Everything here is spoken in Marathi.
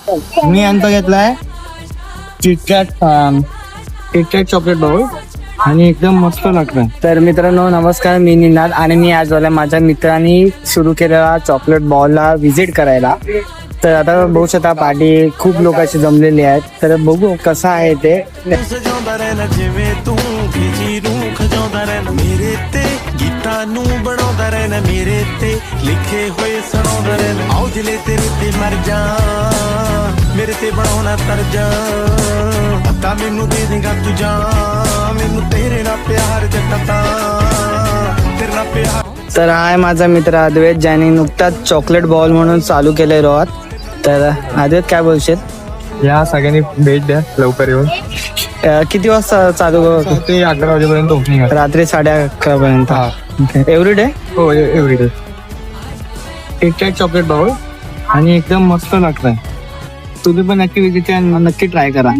मी यांचा घेतलाय किटकॅट चॉकलेट बाउल आणि एकदम मस्त लागतं. तर मित्रांनो नमस्कार, मी निनाद आणि मी आज वाला माझ्या मित्रांनी सुरू केलेला चॉकलेट बॉलला व्हिजिट करायला. तर आता बघू शकता पार्टी खूप लोक असे जमलेले आहेत. तर बघू कसं आहे ते. सजाਉਂਦਾ ਰਹਿਣਾ ਜਿਵੇਂ ਤੂੰ ਖਿਜੀ ਨੂੰ ਖਜਾਉਂਦਾ ਰਹਿਣਾ ਮੇਰੇ ਤੇ ਗੀਤਾਂ ਨੂੰ ਬਣਾਉਂਦਾ ਰਹਿਣਾ ਮੇਰੇ ਤੇ ਲਿਖੇ ਹੋਏ ਸੁਣਾਉਂਦਾ ਰਹਿਣਾ ਆਓ ਜਿਲੇ ਤੇਰੇ ਤੇ ਮਰ ਜਾ ਮੇਰੇ ਤੇ ਬਣਾਉਣਾ ਤਰਜਾ ਪਤਾ ਮੈਨੂੰ ਦੇ ਦੇਗਾ ਤੂੰ ਜਾ ਮੈਨੂੰ ਤੇਰੇ ਨਾਲ ਪਿਆਰ ਜੱਟਦਾ ਤੇਰੇ ਨਾਲ ਪਿਆਰ. तर हा आहे माझा मित्र अद्वैत, ज्याने नुकताच चॉकलेट बॉल म्हणून चालू केले रोहात. तर अद्वैत काय बोलशील? या सगळ्यांनी भेट द्या लवकर येऊन. किती वाजता चालू ते 11 वाजेपर्यंत ओपनिंग आहे. रात्री 11:30 पर्यंत एव्हरीडे. हो एव्हरीडे. किटकॅट चॉकलेट बाउल आणि एकदम मस्त लागतं. तुम्ही पण नक्की ट्राय करा.